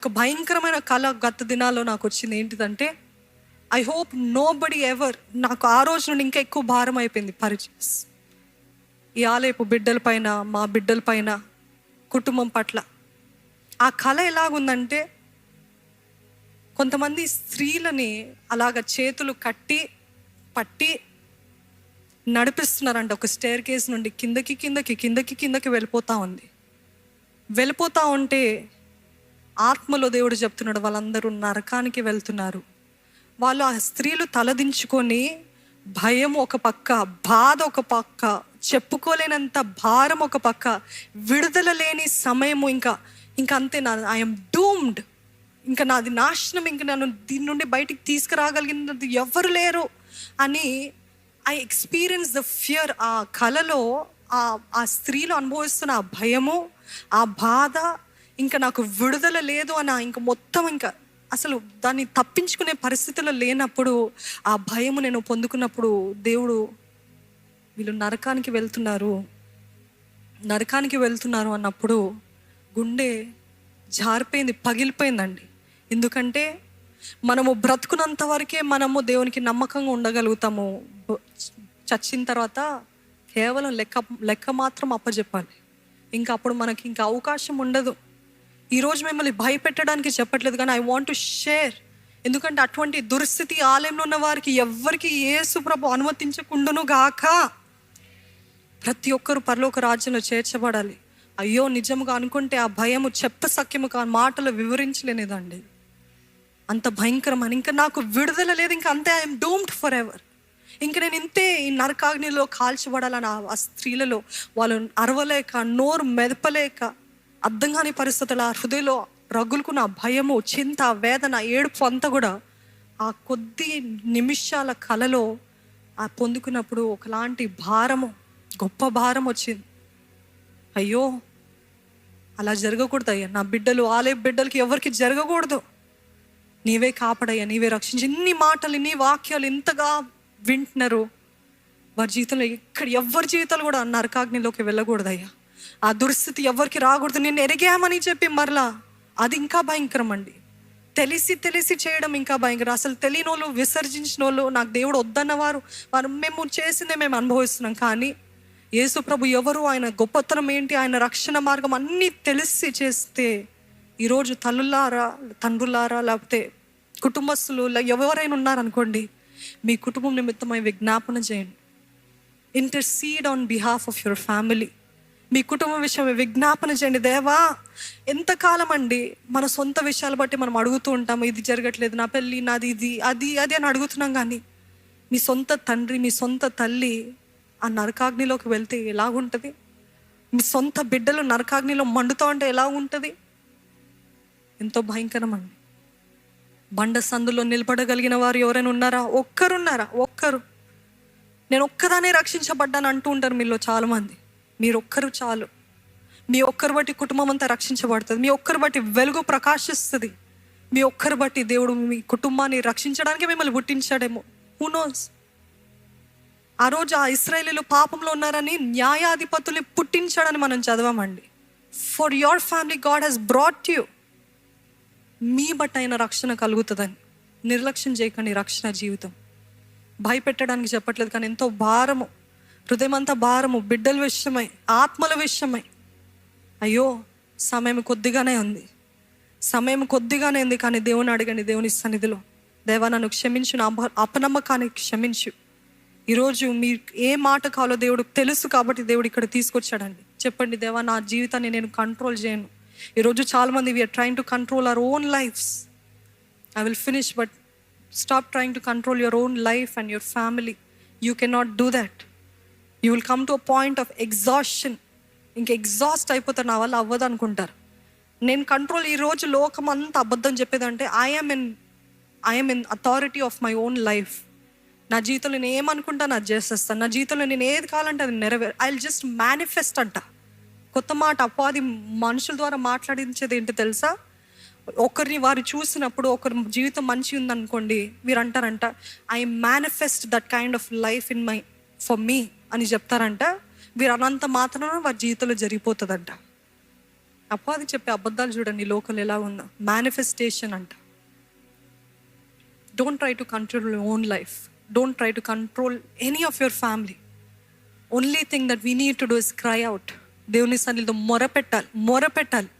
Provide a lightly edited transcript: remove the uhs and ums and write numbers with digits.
ఒక భయంకరమైన కళ గత దినాల్లో నాకు వచ్చింది. ఏంటిదంటే, I hope nobody ever, నాకు ఆ రోజు నుండి ఇంకా ఎక్కువ భారం అయిపోయింది పరిచయస్ ఈ ఆలయపు బిడ్డల పైన, మా బిడ్డల పైన, కుటుంబం పట్ల. ఆ కళ ఎలాగుందంటే, కొంతమంది స్త్రీలని అలాగ చేతులు కట్టి పట్టి నడిపిస్తున్నారంట. ఒక స్టేర్ కేస్ నుండి కిందకి కిందకి కిందకి కిందకి వెళ్ళిపోతూ ఉంది. వెళ్ళిపోతూ ఉంటే ఆత్మలో దేవుడు చెప్తున్నాడు, వాళ్ళందరూ నరకానికి వెళ్తున్నారు. వాళ్ళు ఆ స్త్రీలు తలదించుకొని, భయం ఒక పక్క, బాధ ఒక పక్క, చెప్పుకోలేనంత భారం ఒక పక్క, విడుదల లేని సమయము. ఇంకా ఇంకా అంతే, ఐఎమ్ డూమ్డ్, ఇంకా నాది నాశనం, ఇంకా నన్ను దీని నుండి బయటికి తీసుకురాగలిగినది ఎవరు లేరు అని ఐ ఎక్స్పీరియన్స్ ద ఫియర్. ఆ కలలో ఆ స్త్రీలు అనుభవిస్తున్న ఆ భయము, ఆ బాధ, ఇంకా నాకు విడుదల లేదు అని, ఇంకా మొత్తం ఇంకా అసలు దాన్ని తప్పించుకునే పరిస్థితుల్లో లేనప్పుడు, ఆ భయము నేను పొందుకున్నప్పుడు, దేవుడు వీళ్ళు నరకానికి వెళ్తున్నారు అన్నప్పుడు గుండె జారిపోయింది, పగిలిపోయిందండి. ఎందుకంటే మనము బ్రతుకున్నంత వరకే మనము దేవునికి నమ్మకంగా ఉండగలుగుతాము. చచ్చిన తర్వాత కేవలం లెక్క మాత్రం అప్పచెప్పాలి. ఇంకా అప్పుడు మనకి ఇంకా అవకాశం ఉండదు. ఈరోజు మిమ్మల్ని భయపెట్టడానికి చెప్పట్లేదు, కానీ ఐ వాంట్ టు షేర్. ఎందుకంటే అటువంటి దుస్థితి ఆలయంలో ఉన్న వారికి ఎవ్వరికి యేసు ప్రభు అనుమతించకుండాను గాక. ప్రతి ఒక్కరు పరలోక రాజ్యంలో చేర్చబడాలి. అయ్యో, నిజంగా అనుకుంటే ఆ భయము చెప్పసక్యము మాటలు వివరించలేనిదండి. అంత భయంకరమని. ఇంకా నాకు విడుదల లేదు, ఇంకా అంతే, ఐఎమ్ డూమ్డ్ ఫర్ ఎవర్. ఇంక నేను ఇంతే ఈ నరకాగ్నిలో కాల్చబడాలని ఆ స్త్రీలలో వాళ్ళు అరవలేక, నోరు మెదపలేక, అర్థం కాని పరిస్థితులు, ఆ హృదయంలో రగులుకున్న భయము, చింత, వేదన, ఏడుపు అంతా కూడా ఆ కొద్ది నిమిషాల కలలో ఆ పొందుకున్నప్పుడు ఒకలాంటి భారము, గొప్ప భారం వచ్చింది. అయ్యో, అలా జరగకూడదు అయ్యా, నా బిడ్డలు, ఆలయ బిడ్డలకి ఎవరికి జరగకూడదు. నీవే కాపాడయ్యా, నీవే రక్షించి. ఇన్ని మాటలు, ఇన్ని వాక్యాలు ఇంతగా వింటున్నారు. వారి జీవితంలో ఎవరి జీవితాలు కూడా నరకాగ్నిలోకి వెళ్ళకూడదయ్యా. ఆ దుస్థితి ఎవరికి రాకూడదు. నేను ఎరిగామని చెప్పి మరలా, అది ఇంకా భయంకరం అండి. తెలిసి చేయడం ఇంకా భయంకరం. అసలు తెలియని వాళ్ళు, విసర్జించిన వాళ్ళు, నాకు దేవుడు వద్దన్న వారు మేము చేసిందే మేము అనుభవిస్తున్నాం. కానీ యేసు ప్రభు ఎవరు, ఆయన గొప్పతనం ఏంటి, ఆయన రక్షణ మార్గం అన్నీ తెలిసి చేస్తే, ఈరోజు తల్లులారా, తండ్రులారా, లేకపోతే కుటుంబస్తులు ఎవరైనా ఉన్నారనుకోండి, మీ కుటుంబం నిమిత్తమై విజ్ఞాపన చేయండి. Intercede on behalf of your family. మీ కుటుంబ విషయమే విజ్ఞాపన చేయండి. దేవా, ఎంతకాలం అండి మన సొంత విషయాలు బట్టి మనం అడుగుతూ ఉంటాము, ఇది జరగట్లేదు, నా పెళ్ళి, నాది, ఇది, అది అని అడుగుతున్నాం. కానీ మీ సొంత తండ్రి, మీ సొంత తల్లి ఆ నరకాగ్నిలోకి వెళ్తే ఎలాగుంటుంది? మీ సొంత బిడ్డలు నరకాగ్నిలో మండుతూ ఉంటే ఎలాగుంటుంది? ఎంతో భయంకరం అండి. బండ సందులో నిలబడగలిగిన వారు ఎవరైనా ఉన్నారా? ఒక్కరు. నేను ఒక్కదానే రక్షించబడ్డాను అంటూ ఉంటారు మీలో చాలామంది. మీరు ఒక్కరు చాలు. మీ ఒక్కరు బట్టి కుటుంబం అంతా రక్షించబడుతుంది. మీ ఒక్కరు బట్టి వెలుగు ప్రకాశిస్తుంది. మీ ఒక్కరు బట్టి దేవుడు మీ కుటుంబాన్ని రక్షించడానికి మిమ్మల్ని పుట్టించాడేమో. Who knows? ఆ రోజు ఆ ఇశ్రాయేలీయులు పాపంలో ఉన్నారని న్యాయాధిపతుల్ని పుట్టించాడని మనం చదవమండి. For your family God has brought you. మీ బట్టి అయిన రక్షణ కలుగుతుందని నిర్లక్ష్యం చేయకండి. రక్షణ జీవితం భయపెట్టడానికి చెప్పట్లేదు, కానీ ఎంతో భారము, హృదయం అంతా భారము, బిడ్డల విషయమై, ఆత్మల విషయమై. అయ్యో, సమయం కొద్దిగానే ఉంది, కానీ దేవుని అడగండి. దేవుని సన్నిధిలో, దేవా నన్ను క్షమించు, నా అపనమ్మకానికి క్షమించు. ఈరోజు మీరు ఏ మాట కావాలో దేవుడు తెలుసు, కాబట్టి దేవుడు ఇక్కడ తీసుకొచ్చాడండి. చెప్పండి, దేవా నా జీవితాన్ని నేను కంట్రోల్ చేయను. ఈరోజు చాలామంది we're trying to control our own lives. I will finish, but stop trying to control your own life and your family. You can not do that. You will come to a point of exhaustion. ఇంకా exhaust అయిపోతారు, నా వల్ల అవ్వదు అనుకుంటారు. నేను control, ఈరోజు లోకం అంతా అబద్ధం చెప్పేదంటే I'm in authority of my own life. నా జీవితంలో నేను ఏమనుకుంటాను అది చేసేస్తాను. నా జీవితంలో నేను ఏది కావాలంటే అది ఐ విల్ జస్ట్ మేనిఫెస్ట్ అంట. కొత్త మాట అపవాది మనుషుల ద్వారా మాట్లాడించేది ఏంటి తెలుసా? ఒకరిని వారు చూసినప్పుడు, ఒకరి జీవితం మంచి ఉందనుకోండి, వీరు అంటారంట, I manifest that kind of life in my for me అని చెప్తారంట. వీరు అనంత మాత్రాన వారి జీవితంలో జరిగిపోతుందంట. అపవాది చెప్పే అబద్ధాలు చూడండి, లోకల్ ఎలా ఉందో. మేనిఫెస్టేషన్ అంట. Don't try to control your own life. Don't try to control any of your family. Only thing that we need to do is cry out. దేవుని సన్నిధిలో మొరపెట్టాలి.